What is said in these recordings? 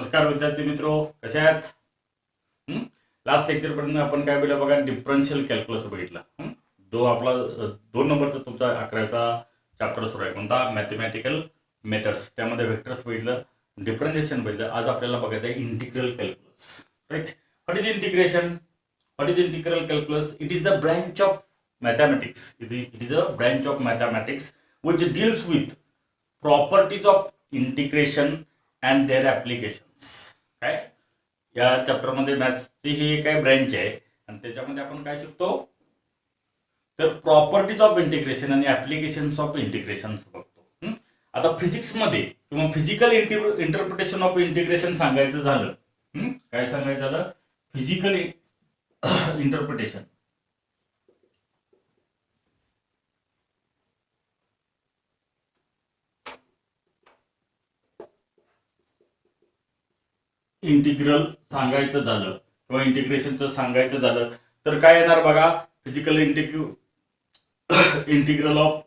नमस्कार विद्यार्थी मित्रो, कसे आहात? लास्ट लेक्चर पर्यंत आपण काय बघितलं बघा, डिफरन्शियल कॅल्क्युलस बघितला. जो आपला 2 नंबरचा तुमचा 11चा चॅप्टर सुरू आहे, कोणता? Mathematical methods. त्यामध्ये व्हेक्टर्स बघितलं, डिफरन्शिएशन बघितलं. आज आपल्याला बघायचं आहे integral calculus. Right. What is integration? What is integral calculus? It is the branch of mathematics. It is a branch of mathematics which deals with properties of integration and their applications. काय या chapter मध्ये मॅथ्सची ही काय branch आहे आणि त्याच्यामध्ये आपण काय शिकतो? तर प्रॉपर्टीज ऑफ इंटिग्रेशन आणि ऍप्लिकेशन्स ऑफ इंटिग्रेशन बघतो. आता फिजिक्स मध्ये किंवा फिजिकल इंटरप्रिटेशन ऑफ इंटिग्रेशन सांगायचं झालं, काय सांगायचं झालं? Physical interpretation. इंटिग्रल सांगायचं झालं किंवा इंटिग्रेशनचं सांगायचं झालं तर काय येणार बघा? Physical integral of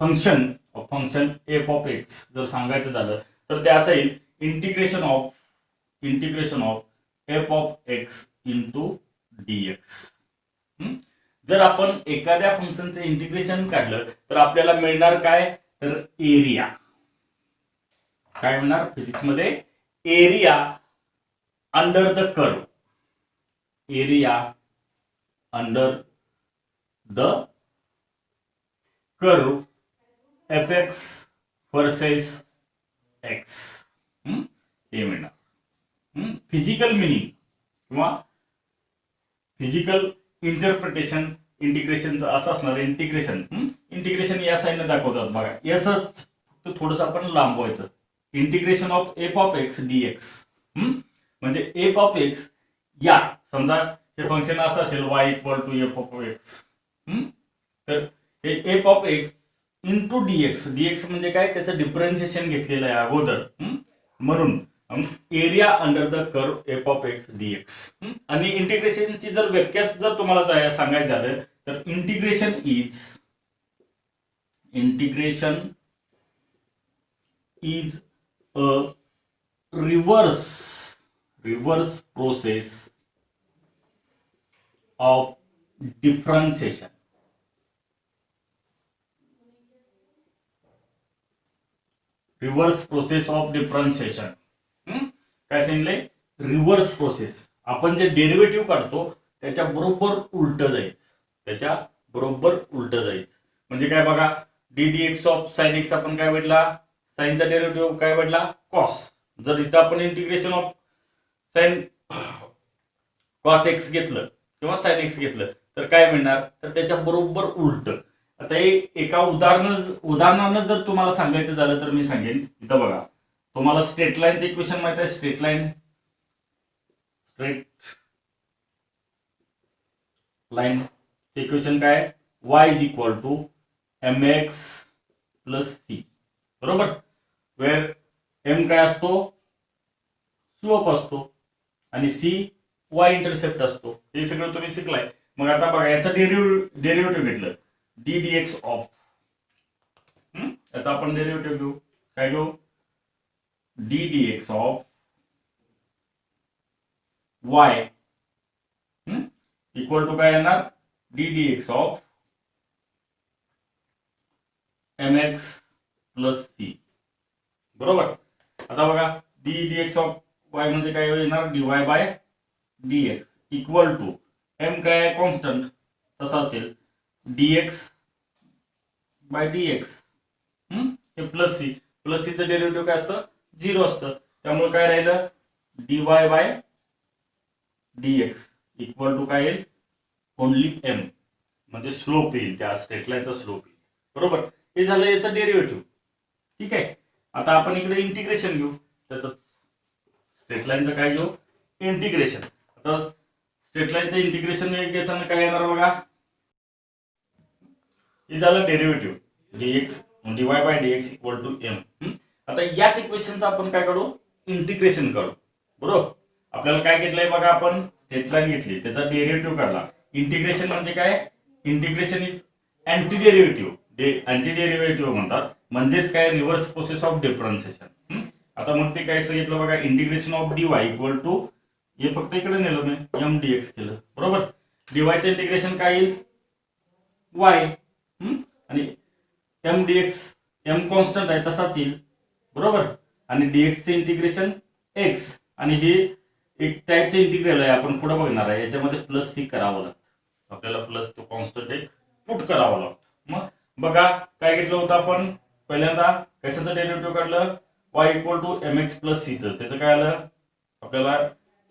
function f of x जर सांगायचं झालं तर ते असं येईल, integration of F of x into dx. जर आपण एखाद्या फंक्शनचं इंटिग्रेशन काढलं तर आपल्याला मिळणार काय? तर एरिया. काय मिळणार फिजिक्स मध्ये? Area under the curve. Area under the curve fx versus x. हे मिळणार. फिजिकल मिनिंग किंवा फिजिकल इंटरप्रिटेशन इंटिग्रेशनचं असं असणार. इंटिग्रेशन या साईडने दाखवतात बघा, याच थोडंसं आपण लांबवायचं. Integration of F of X DX म्हणजे एफ ऑफ एक्स, या समजा हे फंक्शन असं असेल y equal to F of X, तर हे F of x into DX. DX म्हणजे काय? त्याचं डिफरन्शिएशन घेतलेलं आहे अगोदर, म्हणून area under the curve F of X DX. आणि इंटिग्रेशनची जर व्याख्या जर तुम्हाला सांगायचं झालं तर integration is a reverse process of differentiation. काय सांगितलंय? Reverse process. आपण जे डेरिव्हेटिव्ह काढतो त्याच्या बरोबर उलट जायचं. म्हणजे काय बघा, d d x of sine x आपण काय भेटला? साइनचा डेरिव्हेटिव्ह काय भेटला? कॉस. जर इथं आपण integration of sine cos x घेतलं किंवा साइन एक्स घेतलं तर काय मिळणार? तर त्याच्या बरोबर उलट. आता एका उदाहरणानं जर तुम्हाला सांगायचं झालं तर मी सांगेन, इथं बघा, तुम्हाला स्ट्रेट लाईनचं इक्वेशन माहित आहे? स्ट्रेट लाईन इक्वेशन काय? y is equal to mx plus c. बरोबर. वेर m काय असतो? स्लोप असतो आणि सी वाय इंटरसेप्ट असतो. हे सगळं तुम्ही शिकलाय. मग आता बघा, याचं डेरिव्हेटिव्ह घेतलं डी डी एक्स ऑफ, याचा आपण डेरिव्हेटिव्ह घेऊ. काय घेऊ? D d x of y equal to काय येणार? D d x of m x plus c. बरोबर. आता बघा, d d x of y म्हणजे काय येणार? dy by dx equal to m काय आहे? कॉन्स्टंट, तसा असेल dx बाय dx. हे प्लस सी. प्लस सीचं डेरिव्हेटिव्ह काय असतं? 0 असतं. त्यामुळे काय राहिलं? dy by dx equal to काय येईल? ओनली m, म्हणजे स्लोप येईल, त्या स्ट्रेट लाईनचा स्लोप येईल. बरोबर. हे झालं याचं डेरिव्हेटिव्ह. ठीक आहे. आता आपण इकडे इंटिग्रेशन घेऊ त्याचं. स्ट्रेट लाईनचं काय घेऊ? इंटिग्रेशन. आता स्ट्रेट लाईनचं इंटिग्रेशन घेताना काय येणार बघा? हे झालं derivative dx dy by dx equal to m. आता याच इक्वेशनचं आपण काय काढू? इंटिग्रेशन काढू. बरोबर. आपल्याला काय घेतलंय बघा, आपण स्ट्रेट लाईन घेतली, त्याचा डेरिव्हेटिव्ह काढला. इंटिग्रेशन म्हणजे काय? इंटिग्रेशन इज अँटी डेरिव्हेटिव्ह म्हणतात, म्हणजेच काय? Reverse process of differentiation. आता मग ते काय सांगितलं बघा, integration of dy equal to, हे फक्त इकडे नेलं मी, एम डीएक्स केलं बरोबर. डीवायचं इंटिग्रेशन काय येईल, वाय, आणि एम डीएक्स, एम कॉन्स्टंट आहे तसाच येईल बरोबर. आणि डीएक्सचे इंटिग्रेशन एक्स, आणि हे एक टाईपचे इंटिग्रल आहे, आपण पुढे बघणार आहे. याच्यामध्ये प्लस सी करावं लागतं आपल्याला, प्लस तो कॉन्स्टंट एक पुट करावा लागतो. मग बघा काय घेतलं होतं आपण पहिल्यांदा, कशाचं डेरिव्हेटिव्ह काढलं, y equal to m x plus सीचं. त्याचं काय आलं आपल्याला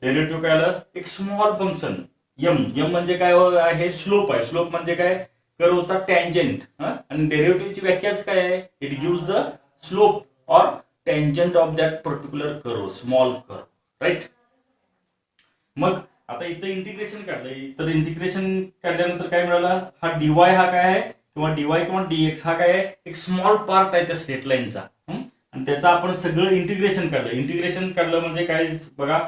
डेरिव्हेटिव्ह, काय आलं, एक स्मॉल फंक्शन एम. एम म्हणजे काय आहे, स्लोप आहे. स्लोप म्हणजे काय, कर्वचा टँजंट. आणि डेरिव्हेटिव्हची व्याख्याच काय आहे, इट गिव्स द स्लोप और tangent of that particular curve, small curve, right. मग आता इथं इंटिग्रेशन काढलंय, तर इंटिग्रेशन काढल्यानंतर काय मिळालं, हा डीवाय हा काय आहे, किंवा डीवाय किंवा डीएक्स हा काय आहे, एक स्मॉल पार्ट आहे त्या स्ट्रेट लाईनचा, आणि त्याचं आपण सगळं इंटिग्रेशन काढलं. इंटिग्रेशन काढलं म्हणजे काय बघा,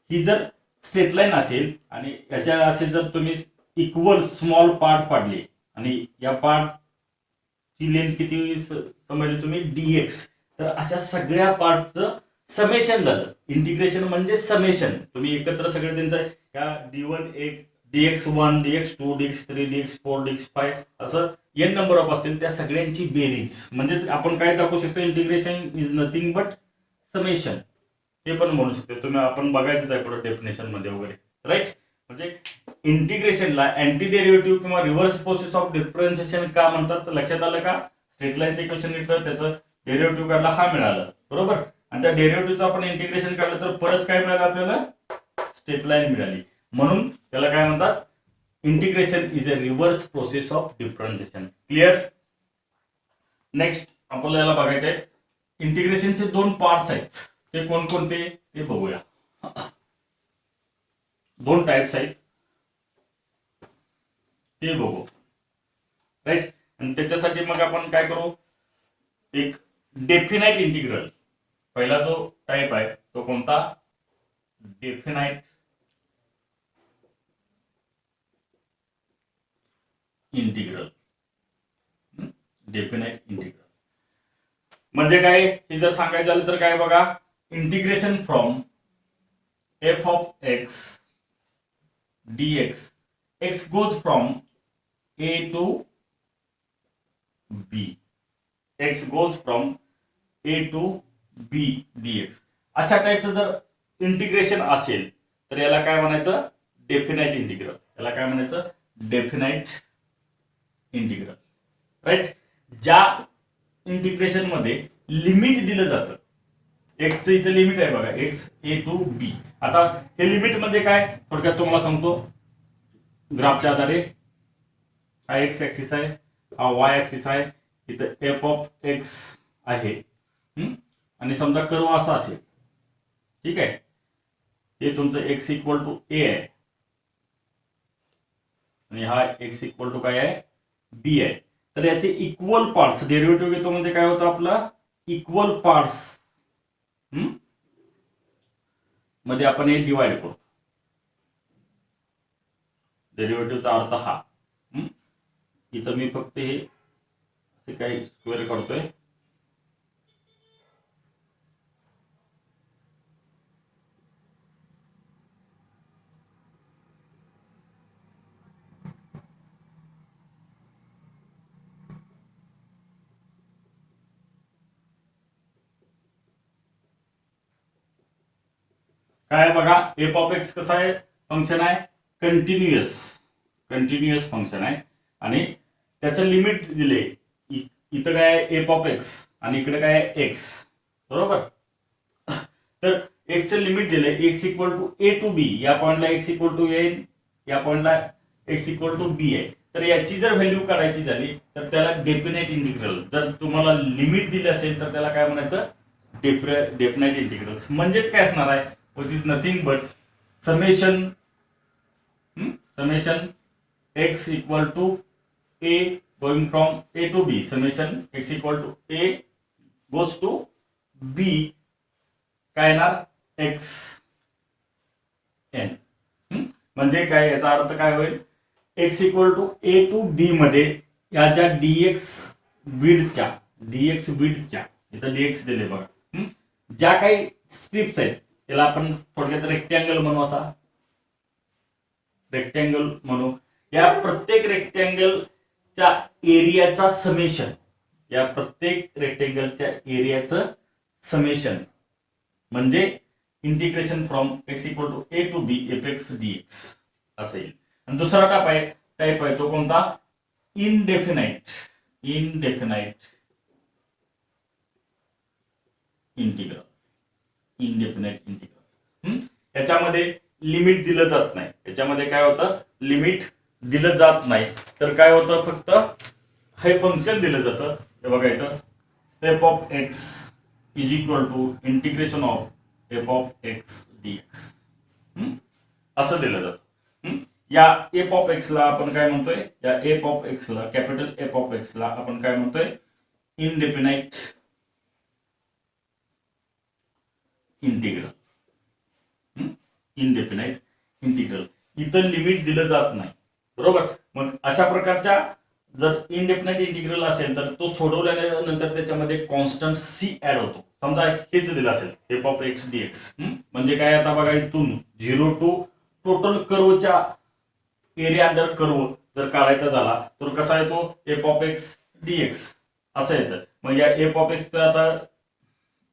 ही जर स्ट्रेट लाईन असेल आणि याच्या असेल जर तुम्ही इक्वल स्मॉल पार्ट पाडले, आणि या पार्टची लेंथ किती समजली तुम्ही, डीएक्स, तर अशा सगळ्या पार्टचं समेशन झालं. इंटिग्रेशन म्हणजे समेशन, तुम्ही एकत्र सगळे त्यांचं या डी1 एक, dx1, dx2, dx3, dx4, dx5 असं एन नंबर ऑफ असतील, त्या सगळ्यांची बेरीज. म्हणजेच आपण काय दाखवू शकतो, integration is nothing but summation, हे पण म्हणू शकतो तुम्ही. आपण बघायचंच आहे पुढे डेफिनेशन मध्ये वगैरे, राईट. म्हणजे इंटिग्रेशनला अँटी डेरिव्हेटिव्ह किंवा रिव्हर्स प्रोसेस ऑफ डिफरन्शिएशन का म्हणतात, लक्षात आलं का. स्ट्रेट लाईनचं इक्वेशन घेतलं, त्याचं डेरिव्हेटिव्ह काढला, हा मिळालं बरोबर. आणि त्या डेरिव्हेटिव्हचं आपण इंटिग्रेशन काढलं तर परत काय मिळालं आपल्याला, स्ट्रेट लाईन मिळाली. म्हणून त्याला काय म्हणतात, integration is a reverse process of differentiation. Clear. Next आपल्याला बघायचं आहे, इंटिग्रेशनचे दोन पार्ट्स आहेत, ते कोणकोणते ते बघूया. दोन टाइप्स आहेत ते बघू, राईट. आणि त्याच्यासाठी मग आपण काय करू, एक डेफिनाइट इंटिग्रल, पहिला जो टाइप आहे तो कोणता, डेफिनाइट इंटिग्रल. डेफिनाइट इंटिग्रल म्हणजे काय, हे जर सांगायचं झालं तर काय बघा, integration from F of x dx, x goes from a to b, x goes from a to b dx. अशा टाईपचं जर इंटिग्रेशन असेल तर याला काय म्हणायचं, डेफिनाइट इंटिग्रल. याला काय म्हणायचं, डेफिनाइट इंटिग्रल, राईट. ज्या इंटिग्रेशन मध्ये लिमिट दिलं जातं, एक्सचं इथं लिमिट आहे बघा, एक्स ए टू बी. आता हे लिमिट म्हणजे काय, थोडक्यात तुम्हाला सांगतो. ग्राफच्या आधारे हा एक्स ऍक्सिस आहे, हा वाय ऍक्सिस आहे, इथं एफ ऑफ एक्स आहे, आणि समजा कर्व असा असेल, ठीक आहे. हे तुमचं एक्स इक्वल टू ए आहे, आणि हा एक्स इक्वल टू काय आहे, बी आहे. तर याचे इक्वल पार्ट्स, डेरिव्हेटिव्ह घेतो म्हणजे काय होतं आपला, इक्वल पार्ट्स मध्ये आपण हे डिवाइड करतो. डेरिव्हेटिव्हचा अर्थ हा, इथं मी फक्त हे असे काही स्क्वेअर काढतोय. काय बघा, एफ ऑफ एक्स कसं आहे, फंक्शन आहे कंटिन्युअस फंक्शन आहे, आणि त्याचं लिमिट दिले. इथं काय आहे, एफ ऑफ एक्स, आणि इकडे काय आहे, एक्स, बरोबर. तर एक्सचं लिमिट दिले, X equal to A to B. या पॉइंटला एक्स इक्वल टू ए, या पॉइंटला एक्स इक्वल टू बी आहे. तर याची जर व्हॅल्यू काढायची झाली तर त्याला डेफिनाइट इंटिग्रल, जर तुम्हाला लिमिट दिली असेल तर त्याला काय म्हणायचं, डेफिनाइट इंटिग्रल. म्हणजेच काय असणार आहे, which is nothing but summation x equal to a going from a to b, summation x equal to a goes to b, काय येणार, x n. म्हणजे काय, याचा अर्थ काय होईल, x equal to a to b मध्ये या ज्या dx विड्थच्या इथं dx दिले बघा, ज्या काही स्ट्रिप्स आहेत त्याला आपण थोडक्यात रेक्टँगल म्हणू, असा रेक्टँगल म्हणू. या प्रत्येक रेक्टँगलच्या एरियाचा समेशन, या प्रत्येक रेक्टँगलच्या एरियाचं समेशन म्हणजे integration from x equal to a to b f x dx असं येईल. आणि दुसरा टाईप आहे तो कोणता, इनडेफिनाइट इंटिग्रल. इनडेफिनाइट इंटिग्रल याच्यामध्ये लिमिट दिलं जात नाही. याच्यामध्ये काय होतं, लिमिट दिलं जात नाही, तर काय होतं, फक्त हे फंक्शन दिलं जातं. हे बघा इथं f of x is equal to integration of f of x dx असं दिलं जातं. या f ऑफ x ला आपण काय म्हणतोय, या f ऑफ x ला, कॅपिटल f ऑफ x ला आपण काय म्हणतोय, इनडेफिनाइट इंटिग्रल. इनडेफिनाइट इंटिग्रल, इथं लिमिट दिलं जात नाही, बरोबर. मग अशा प्रकारच्या जर इनडेफिनाइट इंटिग्रल असेल तर तो सोडवल्यानंतर त्याच्यामध्ये कॉन्स्टंट c ऍड होतो. समजा हेच दिलं असेल f ऑफ x dx, म्हणजे काय, आता बघा इथून 0 टू टोटल कर्वच्या एरिया अंडर कर्व जर काढायचा झाला तर कसा येतो, f ऑफ x dx असं येतं. मग या f ऑफ x आता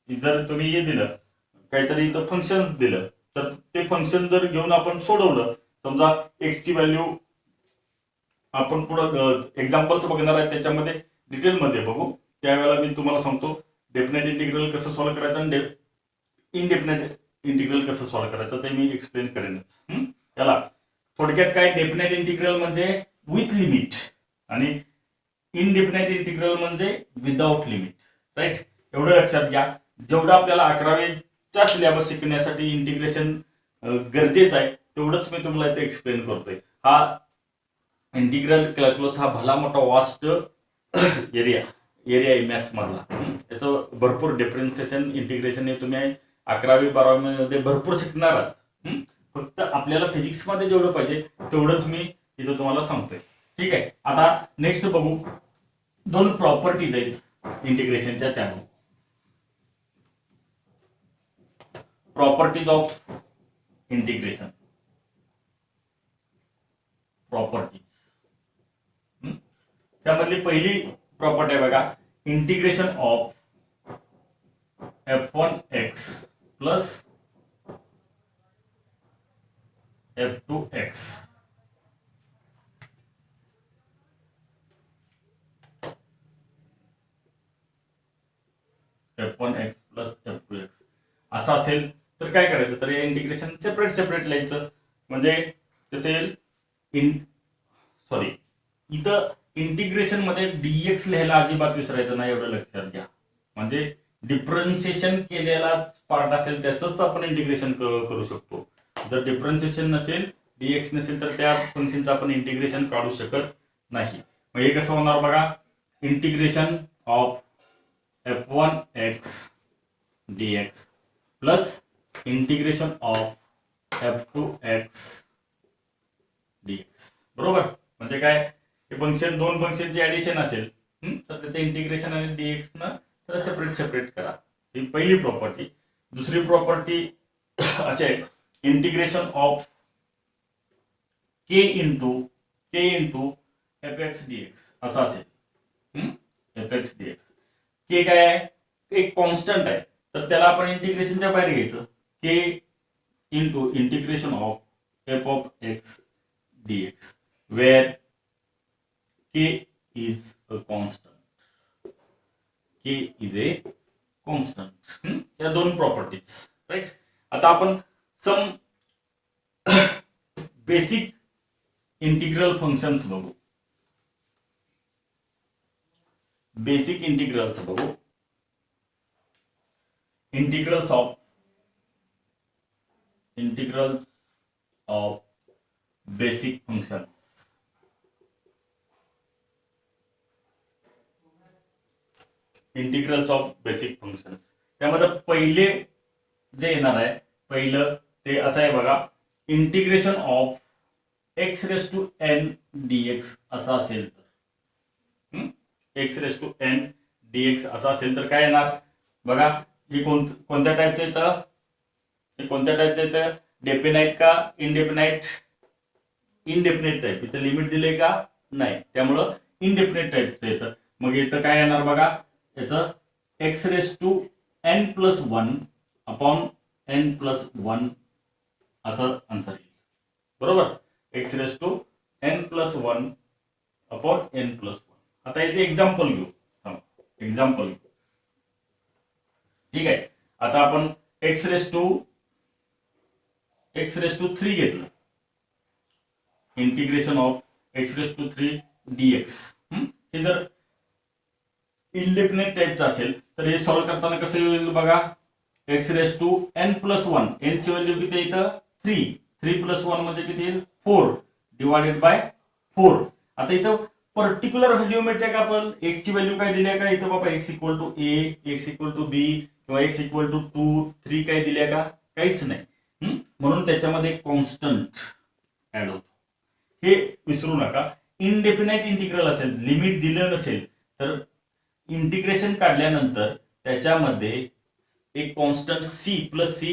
जर तुम्ही हे दिलं काहीतरी इथं फंक्शन दिलं तर ते फंक्शन जर घेऊन आपण सोडवलं, समजा x ची व्हॅल्यू आपण पुढं एक्झाम्पल्स बघणार आहे त्याच्यामध्ये डिटेलमध्ये बघू, त्यावेळेला मी तुम्हाला सांगतो डेफिनेट इंटिग्रल कसं सॉल्व्ह करायचं आणि इनडेफिनेट इंटिग्रल कसं सॉल्व्ह करायचं ते मी एक्सप्लेन करेनच. त्याला थोडक्यात काय, डेफिनेट इंटिग्रल म्हणजे विथ लिमिट आणि इनडेफिनेट इंटिग्रल म्हणजे विदाउट लिमिट, राईट. एवढं लक्षात घ्या. जेवढं आपल्याला 11वीच्या सिलेबस शिकण्यासाठी इंटिग्रेशन गरजेचं आहे तेवढंच मी तुम्हाला इथे एक्सप्लेन करतोय. हा इंटिग्रल कॅल्क्युलस हा भला मोठा वास्ट एरिया आहे मॅथ्स मधला. त्याचं भरपूर डिफरन्शिएशन इंटिग्रेशन हे तुम्ही 11वी 12वी मध्ये भरपूर शिकणार आहात. फक्त आपल्याला फिजिक्स मध्ये जेवढं पाहिजे तेवढंच मी इथं तुम्हाला सांगतोय, ठीक आहे. आता नेक्स्ट बघू, दोन प्रॉपर्टीज आहेत इंटिग्रेशनच्या, त्या बघू. Properties of integration, properties. त्यामधली पहिली प्रॉपर्टी आहे बघा, integration of f1x plus f2x f1x plus f2x असं असेल तर काय करायचं, तर हे इंटिग्रेशन सेपरेट लिहायचं. म्हणजे कसं येईल, इथं इंटिग्रेशन मध्ये dx लिहायला अजिबात विसरायचं नाही, एवढं लक्षात घ्या. म्हणजे डिफरन्शिएशन केलेला पार्ट असेल त्याच आपण इंटिग्रेशन करू शकतो. जर डिफरन्शिएशन नसेल, dx नसेल तर त्या फंक्शनचं आपण इंटिग्रेशन काढू शकत नाही. मग हे कसं होणार बघा, integration of f1x dx plus integration of f2x dx, बरोबर. म्हणजे काय, हे फंक्शन दोन फंक्शनचे ऍडिशन असेल तर त्याचं इंटिग्रेशन आणि dx न तर सेपरेट करा. ही पहिली प्रॉपर्टी. दुसरी प्रॉपर्टी अशी आहे, integration of k into F x dx असं असेल. एफ एक्स dx, k काय आहे, एक कॉन्स्टंट आहे, तर त्याला आपण इंटिग्रेशनच्या बाहेर घ्यायचं. k into integration of F of x dx where k is a constant. k is a constant. या दोन प्रॉपर्टीज, राईट. आता आपण सम बेसिक इंटिग्रल फंक्शन्स बघू. बेसिक इंटिग्रल्स बघू. Integrals of basic functions. Integrals of basic functions, त्यामध्ये पहिले जे येणार आहे, पहिलं ते असं आहे बघा, integration of x raise to n dx असं असेल तर, x raise to n dx असं असेल तर काय येणार बघा, हे कोणत्या टाईपचं येतं, हे कोणत्या टाईपचं येतं, डेफिनाइट का इनडेफिनाइट, इनडेफिनेट टाईप. इथं लिमिट दिले का नाही, त्यामुळं इनडेफिनेट टाईपचं येतं. मग इथं काय येणार बघा, याचं x raise to n plus one upon n plus one असं आन्सर येईल. बरोबर, x raise to n plus one upon n plus one. आता याचे एक्झाम्पल घेऊ, एक्झाम्पल घेऊ. ठीक आहे, आता आपण एक्स रेस टू 3 घेतलं, integration of x raise to 3 dx. हे जर इनडेफिनेट टाईपचं असेल तर हे सॉल्व्ह करताना कसं येईल बघा, x raise to n plus one, n ची व्हॅल्यू किती इथं 3, 3 प्लस 1 म्हणजे किती येईल 4 डिवायडेड बाय 4. आता इथं पर्टिक्युलर व्हॅल्यू मिळते का, आपण एक्स ची व्हॅल्यू काय दिली आहे का इथं बाबा, X equal to A, X equal to B किंवा एक्स इक्वल टू 2, 3 काय दिल्या का, काहीच नाही. म्हणून त्याच्यामध्ये कॉन्स्टंट ऍड होतो, हे विसरू नका. इनडेफिनाइट इंटिग्रल असेल, लिमिट दिलं नसेल तर इंटिग्रेशन काढल्यानंतर त्याच्यामध्ये एक constant c plus c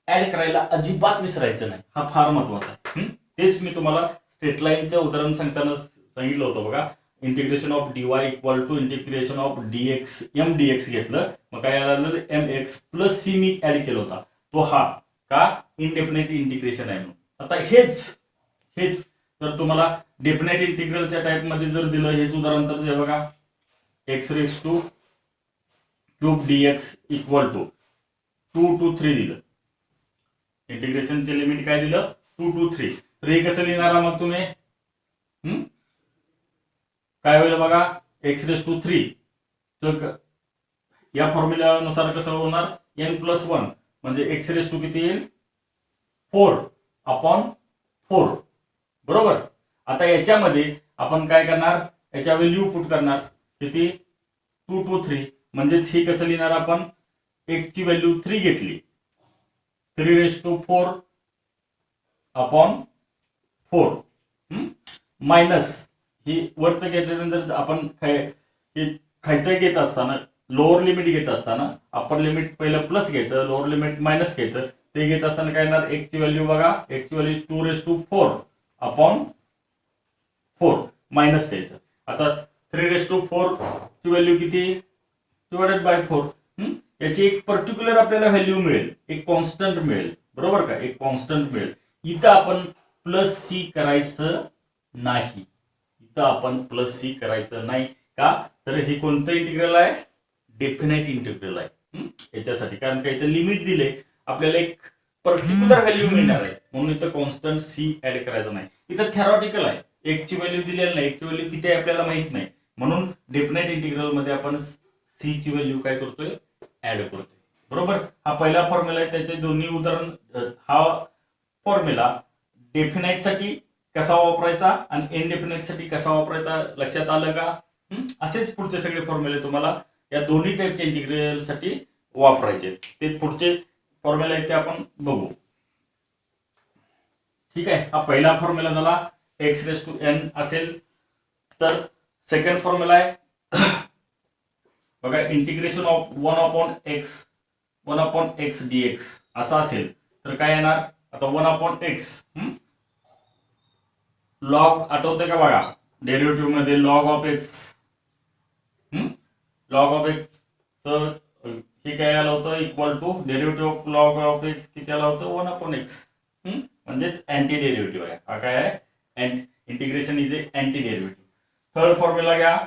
add करायला अजिबात विसरायचं नाही, हा फार महत्वाचा आहे. तेच मी तुम्हाला स्ट्रेट लाईनचं उदाहरण सांगताना सांगितलं होतं बघा, integration of dy equal to integration of dx m dx घेतलं, मग काय आलं एम एक्स प्लस सी मी ऍड केला होता, तो हा का इनडेफिनेट इंटिग्रेशन आहे म्हणून. आता हेच तर तुम्हाला डेफिनेट इंटिग्रलच्या टाइप मध्ये जर दिलं हेच उदाहरण तर हे बघा, x raise to cube dx equal to 2 to 3 दिलं, इंटिग्रेशनचे लिमिट काय दिलं 2 to 3. तर हे कसं लिहिणार मग तुम्ही, काय होईल बघा, एक्स रेस टू 3 तर या फॉर्म्युल्यानुसार कसं होणार, एन प्लस 1 म्हणजे एक्स रेस टू किती येईल 4 अपॉन 4. बरोबर, आता याच्यामध्ये आपण काय करणार, याच्या व्हॅल्यू पुट करणार किती 2 to 3, म्हणजेच हे कसं लिहिणार आपण, एक्स ची व्हॅल्यू 3 घेतली, 3 रेस टू 4 अपॉन 4 मायनस ही वरचं घेतल्यानंतर आपण खायचं घेत असताना लोअर लिमिट घेत असताना अप्पर लिमिट पहिलं प्लस घ्यायचं, लोअर लिमिट मायनस घ्यायचं. ते घेत असताना काय येणार, एक्स ची व्हॅल्यू बघा, एक्स ची value 2 raise to 4 upon 4 minus द्यायचं. आता 3 रेस टू 4 ची व्हॅल्यू किती डिवायडेड बाय 4. याची एक पर्टिक्युलर आपल्याला व्हॅल्यू मिळेल, एक कॉन्स्टंट मिळेल. बरोबर का, एक कॉन्स्टंट मिळेल. इथं आपण प्लस सी करायचं नाही, इथं आपण प्लस सी करायचं नाही का, तर हे कोणतं इंटिग्रल आहे, डेफिनेट इंटिग्रल आहे. याच्यासाठी कारण का इथं लिमिट दिले, आपल्याला एक पर्टिक्युलर व्हॅल्यू मिळणार आहे, म्हणून इथं कॉन्स्टंट सी ऍड करायचं नाही. इथं थेरॉटिकल आहे, एक्स ची व्हॅल्यू दिलेली नाही, एक्स ची व्हॅल्यू किती आहे आपल्याला माहित नाही, म्हणून डेफिनेट इंटिग्रल मध्ये आपण सी ची व्हॅल्यू काय करतोय ऍड करतोय. बरोबर, हा पहिला फॉर्म्युला आहे, त्याचे दोन्ही उदाहरण. हा फॉर्म्युला डेफिनेट साठी कसा वापरायचा आणि इनडेफिनेट साठी कसा वापरायचा लक्षात आलं का. असेच पुढचे सगळे फॉर्म्युले तुम्हाला या दोन्ही टाईपच्या इंटिग्रल साठी वापरायचे. ते पुढचे फॉर्म्युला आहेत ते आपण बघू. ठीक आहे, हा पहिला फॉर्म्युला झाला, एक्स रेस टू एन असेल तर सेकंड फॉर्म्युला आहे बघा, integration of 1 upon x dx असा असेल तर काय येणार, आता 1 अपॉन एक्स लॉग आठवते का बघा, डेरिव्हेटिव्ह मध्ये log of X, log of X हे काय आलं होतं equal to derivative of log of X किती आलं होतं 1 अपॉन एक्स, म्हणजेच अँटी डेरिव्हेटिव्ह आहे. हा काय आहे, integration is a anti derivative. Third formula घ्या,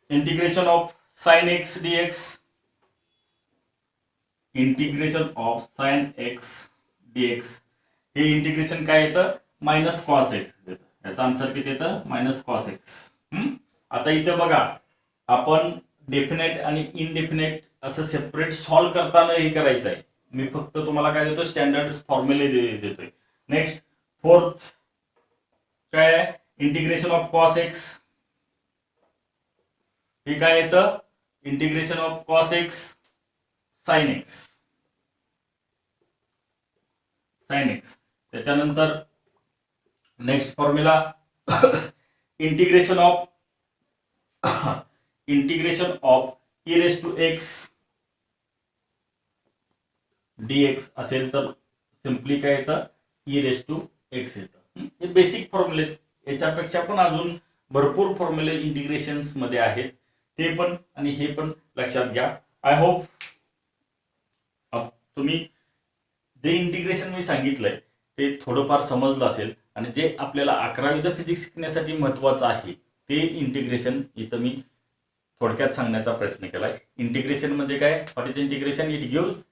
integration of sine X DX, integration of sine X DX हे इंटिग्रेशन काय येतं मायनस कॉस एक्स येतं. याचा आन्सर किती येतं मायनस कॉस एक्स. आता इथं बघा, आपण डेफिनेट आणि इनडेफिनेट असं सेपरेट सॉल्व्ह करताना हे करायचं आहे. मी फक्त तुम्हाला काय देतो, स्टँडर्ड फॉर्म्युले देतोय. नेक्स्ट फोर्थ काय आहे, इंटिग्रेशन ऑफ कॉस एक्स, हे काय येतं integration of cos X sine X, sine X. त्याच्यानंतर next formula integration of E raise to X D X असेल तर सिम्पली काय येतं ई रेस टू एक्स येतं. हे बेसिक फॉर्म्युलेच. याच्यापेक्षा पण अजून भरपूर फॉर्म्युले इंटिग्रेशन्स मध्ये आहेत, ते पण आणि हे पण लक्षात घ्या. आय होप तुम्ही जे इंटिग्रेशन मी सांगितलंय ते थोडंफार समजलं असेल, आणि जे आपल्याला 11वीचं फिजिक्स शिकण्यासाठी महत्वाचं आहे ते इंटिग्रेशन इथं मी थोडक्यात सांगण्याचा प्रयत्न केलाय. इंटिग्रेशन म्हणजे काय? What is integration? It gives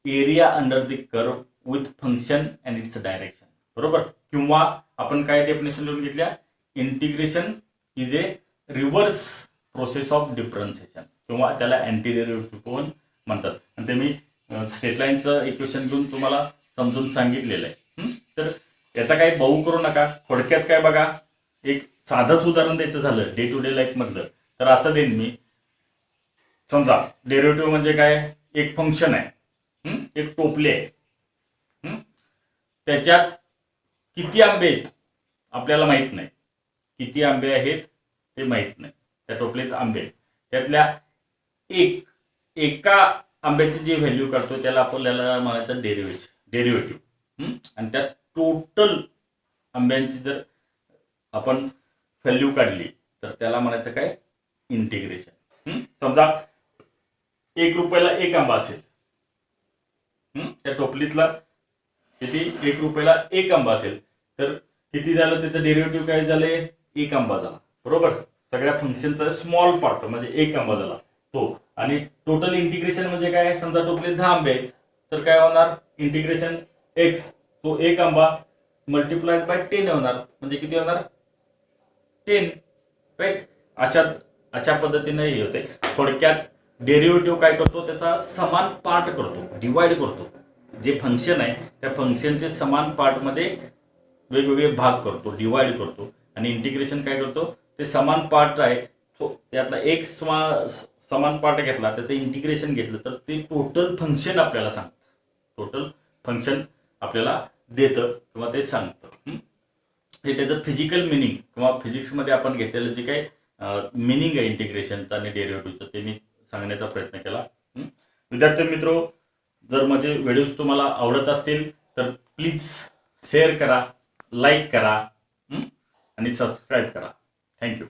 area under the curve with function and its direction. बरोबर? किंवा आपण काय डेफिनेशन लिहून घेतल्या? Integration is A reverse process of differentiation, किंवा त्याला अँटी डेरिव्हेटिव्ह पण म्हणतात. आणि ते मी स्ट्रेट लाईनचं इक्वेशन घेऊन तुम्हाला समजून सांगितलेलं आहे. तर याचा काही बहु करू नका. थोडक्यात काय बघा, एक साधंच उदाहरण द्यायचं झालं डे टू डे लाईफ मधलं, तर असं देईन मी. समजा डेरिव्हेटिव्ह म्हणजे काय? एक फंक्शन आहे, एक टोपले आहे, त्याच्यात किती आंबे आहेत आपल्याला माहित नाही. किती आंबे आहेत ते माहित नाही. त्या टोपलीत आंबे आहेत, त्यातल्या एका आंब्याची जी व्हॅल्यू काढतो त्याला आपल्याला म्हणायचं डेरिव्हेटिव्ह. आणि त्या टोटल आंब्यांची जर आपण व्हॅल्यू काढली तर त्याला म्हणायचं काय? इंटिग्रेशन. समजा 1 रुपयाला एक आंबा असेल, त्या टोपलीतला किती? 1 रुपयाला एक आंबा असेल तर किती झालं? त्याचं डेरिव्हेटिव्ह काय झाले? एक आंबा झाला. बरोबर? सगळ्या फंक्शनचा स्मॉल पार्ट म्हणजे एक आंबा झाला तो. आणि टोटल इंटिग्रेशन म्हणजे काय? समजा टोपलीत 10 आंबे आहेत तर काय होणार? इंटिग्रेशन एक्स, तो एक आंबा मल्टिप्लाइड बाय 10 होणार, म्हणजे किती होणार? 10. राईट? अशा पद्धतीने हे होते. थोडक्यात डेरिव्हेटिव्ह काय करतो? त्याचा समान पार्ट करतो, डिवाइड करतो. जे फंक्शन आहे त्या फंक्शनचे समान पार्टमध्ये वेगवेगळे भाग करतो, डिवाइड करतो. आणि इंटिग्रेशन काय करतो? ते समान पार्ट आहे त्यातला एक समान पार्ट घेतला, त्याचं इंटिग्रेशन घेतलं तर ते टोटल फंक्शन आपल्याला सांगतं, टोटल फंक्शन आपल्याला देतं किंवा ते सांगतं. हे त्याचं फिजिकल मिनिंग किंवा फिजिक्समध्ये आपण घेतलेलं जे काही मिनिंग आहे इंटिग्रेशनचं आणि डेरिव्हेटिव्हचं ते मी सांगण्याचा प्रयत्न केला. विद्यार्थी मित्रो, जर माझे व्हिडिओज तुम्हाला आवडत असतील तर प्लीज शेअर करा, लाईक करा आणि सबस्क्राईब करा. थँक्यू.